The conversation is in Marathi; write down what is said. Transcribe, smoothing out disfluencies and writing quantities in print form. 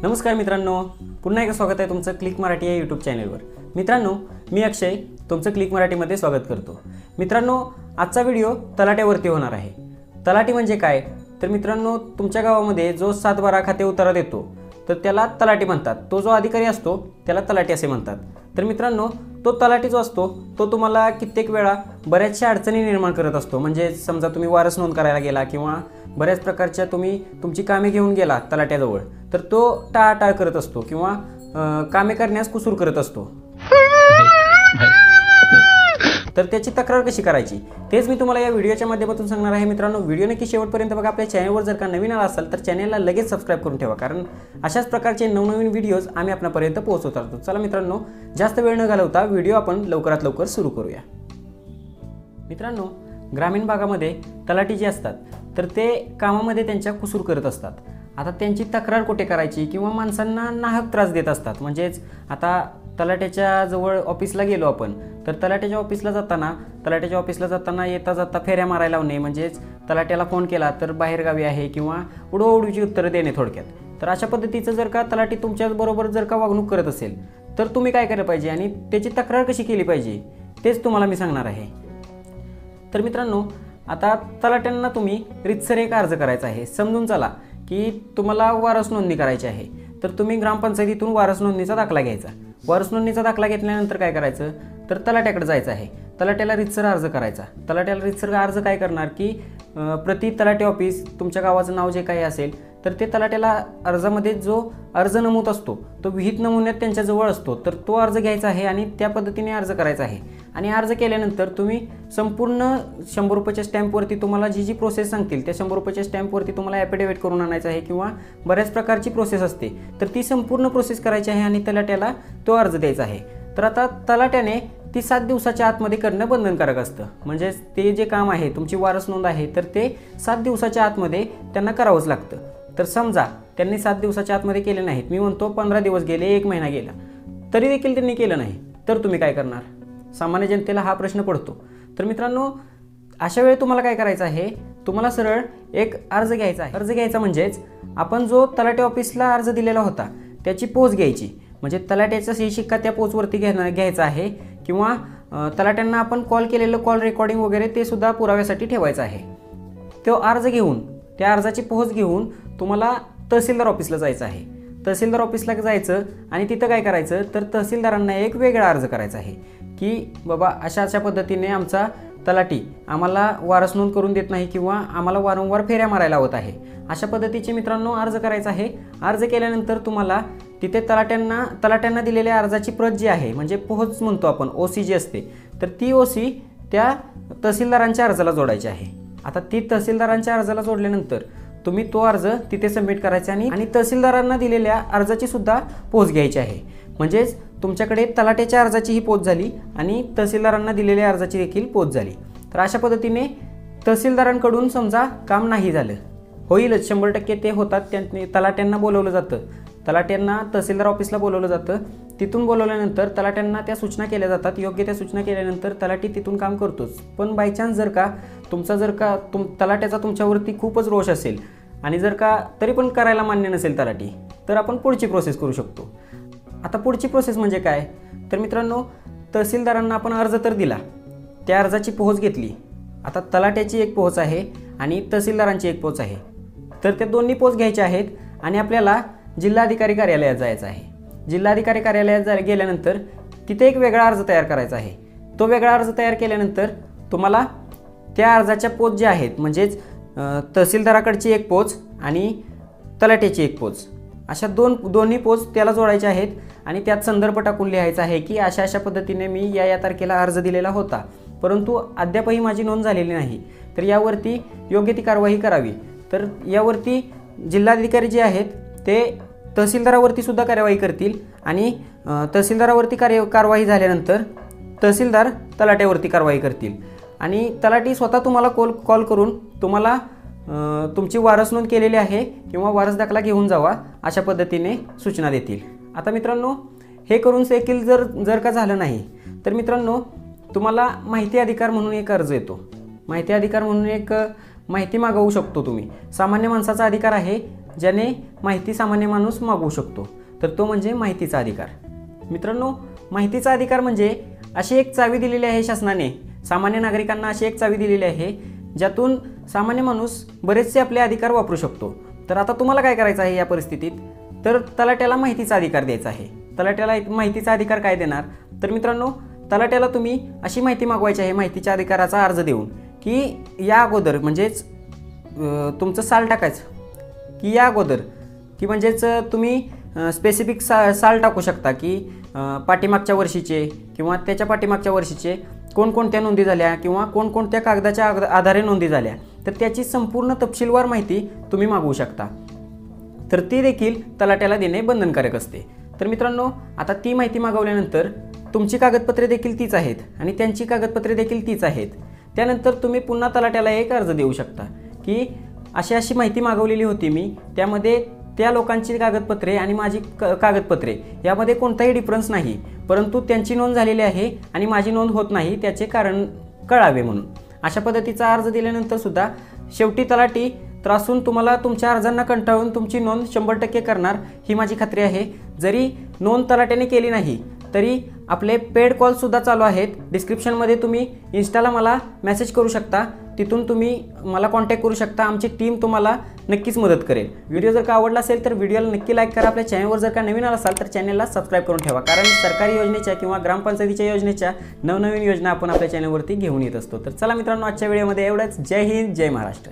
नमस्कार मित्रांनो, पुन्हा एकदा स्वागत आहे तुमचं क्लिक मराठी या यूट्यूब चॅनलवर। मित्रांनो, मी अक्षय तुमचं क्लिक मराठीमध्ये स्वागत करतो। मित्रांनो, आजचा व्हिडिओ तलाट्यावरती होणार आहे। तलाटी म्हणजे काय तर मित्रांनो, तुमच्या गावामध्ये जो 7/12 खाते उतारा देतो तर त्याला तलाटी म्हणतात। तो जो अधिकारी असतो त्याला तलाटी असे म्हणतात। तर मित्रांनो, तो तलाटी जो असतो तो तुम्हाला कित्येक वेळा बऱ्याचशा अडचणी निर्माण करत असतो। म्हणजे समजा तुम्ही वारस नोंद करायला गेला किंवा बऱ्याच प्रकारच्या तुम्ही तुमची कामे घेऊन गेला तलाट्याजवळ, तर तो टाळाटाळ करत असतो किंवा कामे करण्यास कुसूर करत असतो। तर त्याची तक्रार कशी करायची तेच मी तुम्हाला या व्हिडिओच्या माध्यमातून सांगणार आहे। मित्रांनो, व्हिडिओ नक्की शेवटपर्यंत बघा। आपल्या चॅनलवर जर का नवीन आला असाल तर चॅनलला लगेच सबस्क्राईब करून ठेवा, कारण अशाच प्रकारचे नवनवीन व्हिडिओज आम्ही आपल्यापर्यंत पोहोचवत राहतो। चला मित्रांनो, जास्त वेळ न घालवता व्हिडिओ आपण लवकरात लवकर सुरू करूया। मित्रांनो, ग्रामीण भागामध्ये तलाठी जे असतात तर ते कामामध्ये त्यांच्या कुसूर करत असतात। आता त्यांची तक्रार कुठे करायची किंवा माणसांना नाहक त्रास देत असतात। म्हणजेच आता तलाट्याच्या जवळ ऑफिसला गेलो आपण, तर तलाट्याच्या ऑफिसला जाताना येता जाता फेऱ्या मारायला लावणे, म्हणजेच तलाट्याला फोन केला तर बाहेरगावी आहे किंवा उडवाउडवीची उत्तरं देणे थोडक्यात। तर अशा पद्धतीचं जर का तलाठी तुमच्याबरोबर जर का वागणूक करत असेल तर तुम्ही काय केलं पाहिजे आणि त्याची तक्रार कशी केली पाहिजे तेच तुम्हाला मी सांगणार आहे। तर मित्रांनो, आता तलाट्यांना तुम्ही रीतसर एक अर्ज करायचा आहे। समजून चला की तुम्हाला वारस नोंदणी करायची आहे, तर तुम्ही ग्रामपंचायतीतून वारस नोंदणीचा दाखला घ्यायचा। वारस नोंदणीचा दाखला घेतल्यानंतर काय करायचं तर तलाट्याकडे जायचं आहे। तलाट्याला रीतसर अर्ज करायचा। तलाट्याला रीतसर अर्ज काय करणार की प्रति तलाठी ऑफिस तुमच्या गावाचं नाव जे काही असेल तर ते तलाट्याला अर्जामध्ये जो अर्ज नमूद असतो तो विहित नमुन्यात त्यांच्याजवळ असतो, तर तो अर्ज घ्यायचा आहे आणि त्या पद्धतीने अर्ज करायचा आहे। आणि अर्ज केल्यानंतर तुम्ही संपूर्ण 100 रुपयाच्या स्टॅम्पवरती तुम्हाला जी प्रोसेस सांगतील त्या 100 रुपयाच्या स्टॅम्पवरती तुम्हाला ॲफिडेविट करून आणायचं आहे किंवा बऱ्याच प्रकारची प्रोसेस असते, तर ती संपूर्ण प्रोसेस करायची आहे आणि तलाट्याला तो अर्ज द्यायचा आहे। तर आता तलाट्याने ती 7 दिवसाच्या आतमध्ये करणं बंधनकारक असतं। म्हणजे ते जे काम आहे, तुमची वारस नोंद आहे, तर ते 7 दिवसाच्या आतमध्ये त्यांना करावंच लागतं। तर समजा त्यांनी 7 दिवसाच्या आतमध्ये केले नाहीत, मी म्हणतो 15 दिवस गेले, 1 महिना गेला, तरी देखील त्यांनी केलं नाही, तर तुम्ही काय करणार? सामान्य जनतेला हा प्रश्न पडतो। तर मित्रांनो, अशा वेळी तुम्हाला काय करायचं आहे, तुम्हाला सरळ एक अर्ज घ्यायचा आहे। अर्ज घ्यायचा म्हणजेच आपण जो तलाठी ऑफिसला अर्ज दिलेला होता त्याची पोच घ्यायची। म्हणजे तलाट्याचा सही शिक्का त्या पोचवरती घ्यायचा आहे किंवा तलाट्यांना आपण कॉल केलेलं कॉल रेकॉर्डिंग वगैरे ते सुद्धा पुराव्यासाठी ठेवायचं आहे। तो अर्ज घेऊन, त्या अर्जाची पोच घेऊन तुम्हाला तहसीलदार ऑफिसला जायचं आहे। तहसीलदार ऑफिसला जायचं आणि तिथं काय करायचं तर तहसीलदारांना एक वेगळा अर्ज करायचा आहे की बाबा अशा पद्धतीने आमचा तलाठी आम्हाला वारस नोंद करून देत नाही किंवा आम्हाला वारंवार फेऱ्या मारायला लावत आहे, अशा पद्धतीचे मित्रांनो अर्ज करायचा आहे। अर्ज केल्यानंतर तुम्हाला तिथे तलाट्यांना दिलेल्या अर्जाची प्रत जी आहे, म्हणजे पोहोच म्हणतो आपण, OC जी असते, तर ती OC त्या तहसीलदारांच्या अर्जाला जोडायची आहे। आता ती तहसीलदारांच्या अर्जाला जोडल्यानंतर तुम्ही तो अर्ज तिथे सबमिट करायचा आणि तहसीलदारांना दिलेल्या अर्जाची सुद्धा पोच घ्यायची आहे। म्हणजेच तुमच्याकडे तलाट्याच्या अर्जाची ही पोच झाली आणि तहसीलदारांना दिलेल्या अर्जाची देखील पोच झाली। तर अशा पद्धतीने तहसीलदारांकडून समजा काम नाही झालं, होईलच 100% ते होतात, त्यांनी तलाट्यांना बोलवलं जातं, तलाट्यांना तहसीलदार ऑफिसला बोलवलं जातं। तिथून बोलवल्यानंतर तलाट्यांना त्या सूचना केल्या जातात, योग्य त्या सूचना केल्यानंतर तलाठी तिथून काम करतोच। पण बाय चान्स जर का तलाट्याचा तुमच्यावरती खूपच रोष असेल आणि जर का तरी पण करायला मान्य नसेल तलाठी, तर आपण पुढची प्रोसेस करू शकतो। आता पुढची प्रोसेस म्हणजे काय तर मित्रांनो, तहसीलदारांना आपण अर्ज तर दिला, त्या अर्जाची पोहोच घेतली। आता तलाट्याची एक पोहोच आहे आणि तहसीलदारांची एक पोहोच आहे, तर त्या दोन्ही पोहोच घ्यायच्या आहेत आणि आपल्याला जिल्हाधिकारी कार्यालयात जायचं आहे। जिल्हाधिकारी कार्यालयात गेल्यानंतर तिथे एक वेगळा अर्ज तयार करायचा आहे। तो वेगळा अर्ज तयार केल्यानंतर तुम्हाला त्या अर्जाच्या पोच ज्या आहेत, म्हणजेच तहसीलदाराकडची एक पोच आणि तलाट्याची एक पोच, अशा दोन्ही पोच त्याला जोडायच्या आहेत आणि त्यात संदर्भ टाकून लिहायचा आहे की अशा पद्धतीने मी या तारखेला अर्ज दिलेला होता, परंतु अद्यापही माझी नोंद झालेली नाही, तर यावरती योग्य ती कारवाई करावी। तर यावरती जिल्हाधिकारी जे आहेत ते तहसीलदारावरती सुद्धा कार्यवाही करतील आणि तहसीलदारावरती कारवाई झाल्यानंतर तहसीलदार तलाट्यावरती कारवाई करतील आणि तलाठी स्वतः तुम्हाला कॉल करून तुम्हाला तुमची वारस नोंद केलेली आहे किंवा वारस दाखला घेऊन जावा अशा पद्धतीने सूचना देतील। आता मित्रांनो, हे करून देखील जर का झालं नाही तर मित्रांनो, तुम्हाला माहिती अधिकार म्हणून एक अर्ज येतो। माहिती अधिकार म्हणून एक माहिती मागवू शकतो तुम्ही। सामान्य माणसाचा अधिकार आहे ज्याने माहिती सामान्य माणूस मागवू शकतो, तर तो म्हणजे माहितीचा अधिकार. मित्रांनो, माहितीचा अधिकार म्हणजे अशी एक चावी दिलेली आहे शासनाने, सामान्य नागरिकांना अशी एक चावी दिलेली आहे ज्यातून सामान्य माणूस बरेचसे आपले अधिकार वापरू शकतो. तर आता तुम्हाला काय करायचं आहे या परिस्थितीत, तर तलाट्याला माहितीचा अधिकार द्यायचा आहे. तलाट्याला माहितीचा अधिकार काय देणार, तर मित्रांनो, तलाट्याला तुम्ही अशी माहिती मागवायची आहे माहितीच्या अधिकाराचा अर्ज देऊन, की या अगोदर म्हणजेच तुमचं साल टाकायचं की या अगोदर, की म्हणजेच तुम्ही स्पेसिफिक साल टाकू शकता की पाठीमागच्या वर्षीचे किंवा त्याच्या पाठीमागच्या वर्षीचे कोणकोणत्या नोंदी झाल्या किंवा कोणकोणत्या कागदाच्या आधारे नोंदी झाल्या, तर त्याची संपूर्ण तपशीलवार माहिती तुम्ही मागवू शकता. तर ती देखील तलाट्याला देणे बंधनकारक असते. तर मित्रांनो, आता ती माहिती मागवल्यानंतर तुमची कागदपत्रे देखील तीच आहेत आणि त्यांची कागदपत्रे देखील तीच आहेत. त्यानंतर तुम्ही पुन्हा तलाट्याला एक अर्ज देऊ शकता की अशी माहिती मागवलेली होती मी, त्यामध्ये त्या लोकांची कागदपत्रे आणि माझी कागदपत्रे यामध्ये कोणताही डिफरन्स नाही, परंतु त्यांची नोंद झालेली आहे आणि माझी नोंद होत नाही, त्याचे कारण कळावे म्हणून. अशा पद्धतीचा अर्ज दिल्यानंतर सुद्धा शेवटी तलाठी त्रासून तुम्हाला तुमच्या अर्जांना कंटाळून तुमची नोंद 100% करणार, ही माझी खात्री आहे. जरी नोंद तलाट्याने केली नाही तरी आपले पेड कॉलसुद्धा चालू आहेत. डिस्क्रिप्शनमध्ये तुम्ही इन्स्टाला मला मेसेज करू शकता, तिथून तुम्ही मला कॉन्टॅक्ट करू शकता. आमची टीम तुम्हाला नक्कीच मदत करेल. व्हिडिओ जर का आवडला असेल तर व्हिडिओला नक्की लाईक करा. आपल्या चॅनलवर जर का नवीन आला असाल तर चॅनलला सबस्क्राईब करून ठेवा, कारण सरकारी योजनेच्या किंवा ग्रामपंचायतीच्या योजनेच्या नवनवीन योजना आपण आपल्या चॅनलवरती घेऊन येत असतो. तर चला मित्रांनो, आजच्या व्हिडिओमध्ये एवढंच. जय हिंद, जय महाराष्ट्र.